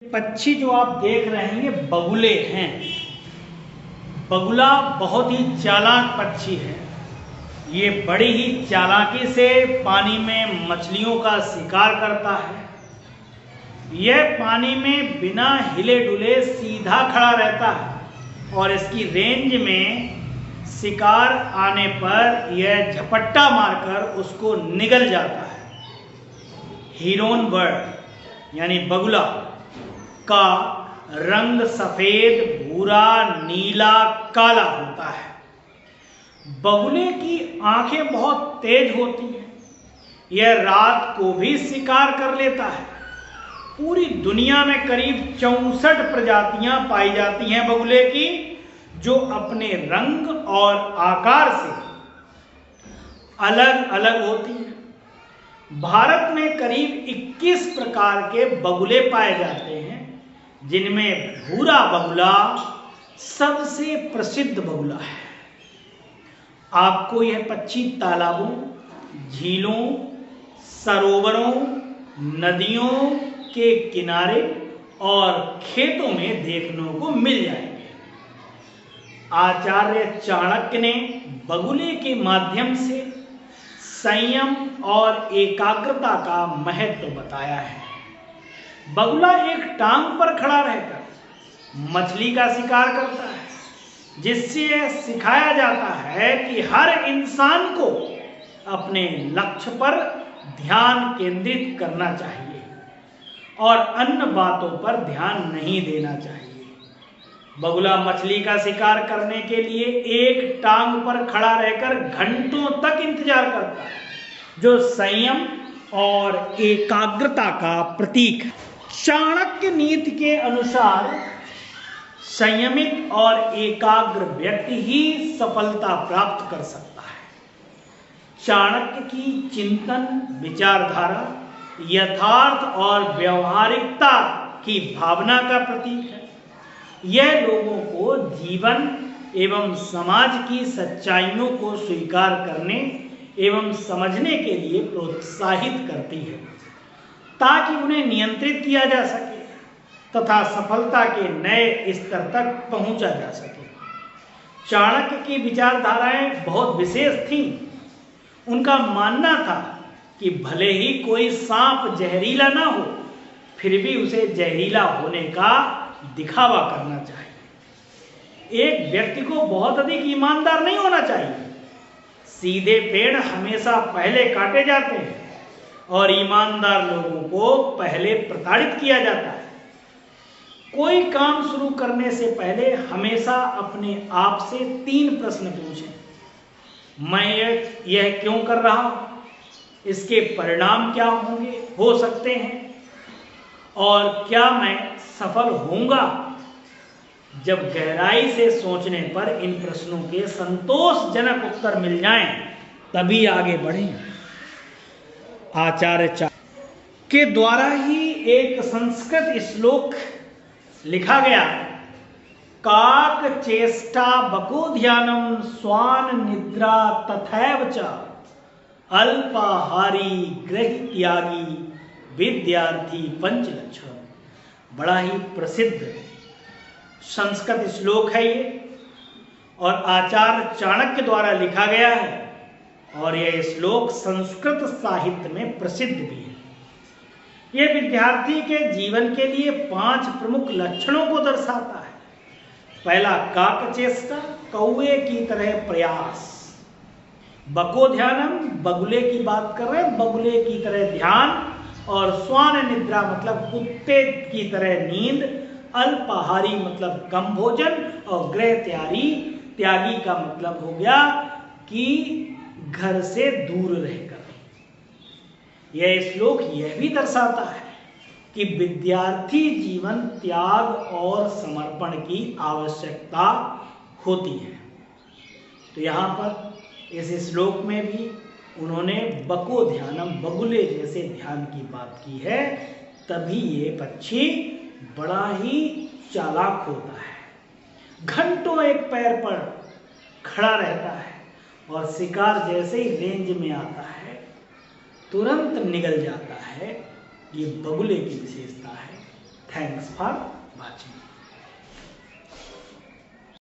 पक्षी जो आप देख रहे हैं ये बगुले हैं। बगुला बहुत ही चालाक पक्षी है। ये बड़ी ही चालाकी से पानी में मछलियों का शिकार करता है। यह पानी में बिना हिले डुले सीधा खड़ा रहता है और इसकी रेंज में शिकार आने पर यह झपट्टा मारकर उसको निगल जाता है। हीरोन बर्ड यानी बगुला का रंग सफेद, भूरा, नीला, काला होता है। बगुले की आंखें बहुत तेज होती हैं। यह रात को भी शिकार कर लेता है। पूरी दुनिया में करीब 64 प्रजातियां पाई जाती हैं बगुले की, जो अपने रंग और आकार से अलग अलग होती हैं। भारत में करीब 21 प्रकार के बगुले पाए जाते हैं, जिनमें भूरा बगुला सबसे प्रसिद्ध बगुला है। आपको यह पक्षी तालाबों, झीलों, सरोवरों, नदियों के किनारे और खेतों में देखने को मिल जाएंगे। आचार्य चाणक्य ने बगुले के माध्यम से संयम और एकाग्रता का महत्व बताया है। बगुला एक टांग पर खड़ा रहकर मछली का शिकार करता है, जिससे यह सिखाया जाता है कि हर इंसान को अपने लक्ष्य पर ध्यान केंद्रित करना चाहिए और अन्य बातों पर ध्यान नहीं देना चाहिए। बगुला मछली का शिकार करने के लिए एक टांग पर खड़ा रहकर घंटों तक इंतजार करता है, जो संयम और एकाग्रता का प्रतीक है। चाणक्य नीति के अनुसार संयमित और एकाग्र व्यक्ति ही सफलता प्राप्त कर सकता है। चाणक्य की चिंतन विचारधारा यथार्थ और व्यवहारिकता की भावना का प्रतीक है। यह लोगों को जीवन एवं समाज की सच्चाइयों को स्वीकार करने एवं समझने के लिए प्रोत्साहित करती है, ताकि उन्हें नियंत्रित किया जा सके तथा सफलता के नए स्तर तक पहुंचा जा सके। चाणक्य की विचारधाराएं बहुत विशेष थीं। उनका मानना था कि भले ही कोई सांप जहरीला ना हो, फिर भी उसे जहरीला होने का दिखावा करना चाहिए। एक व्यक्ति को बहुत अधिक ईमानदार नहीं होना चाहिए। सीधे पेड़ हमेशा पहले काटे जाते हैं और ईमानदार लोगों को पहले प्रताड़ित किया जाता है। कोई काम शुरू करने से पहले हमेशा अपने आप से 3 प्रश्न पूछें। मैं यह क्यों कर रहा हूं? इसके परिणाम क्या हो सकते हैं? और क्या मैं सफल होऊंगा? जब गहराई से सोचने पर इन प्रश्नों के संतोषजनक उत्तर मिल जाएं, तभी आगे बढ़ें। आचार्य चाणक्य के द्वारा ही एक संस्कृत श्लोक लिखा गया, काक चेष्टा बको ध्यानम स्वान निद्रा तथैव च अल्पाहारी गृह त्यागी विद्यार्थी पंचलक्षण। बड़ा ही प्रसिद्ध संस्कृत श्लोक है ये, और आचार्य चाणक्य द्वारा लिखा गया है, और यह श्लोक संस्कृत साहित्य में प्रसिद्ध भी है। यह विद्यार्थी के जीवन के लिए 5 प्रमुख लक्षणों को दर्शाता है। पहला, काकचेष्टा, कौवे की तरह प्रयास। बको ध्यानम, बगुले की बात कर रहे हैं, बगुले की तरह ध्यान। और स्वान निद्रा मतलब कुत्ते की तरह नींद। अल्पाहारी मतलब कम भोजन। और गृह त्यागी का मतलब हो गया कि घर से दूर रहकर। यह श्लोक यह भी दर्शाता है कि विद्यार्थी जीवन त्याग और समर्पण की आवश्यकता होती है। तो यहाँ पर इस श्लोक में भी उन्होंने बको ध्यानम, बगुले जैसे ध्यान की बात की है। तभी ये पक्षी बड़ा ही चालाक होता है। घंटों एक पैर पर खड़ा रहता है और शिकार जैसे ही रेंज में आता है तुरंत निगल जाता है। ये बगुले की विशेषता है। Thanks for watching.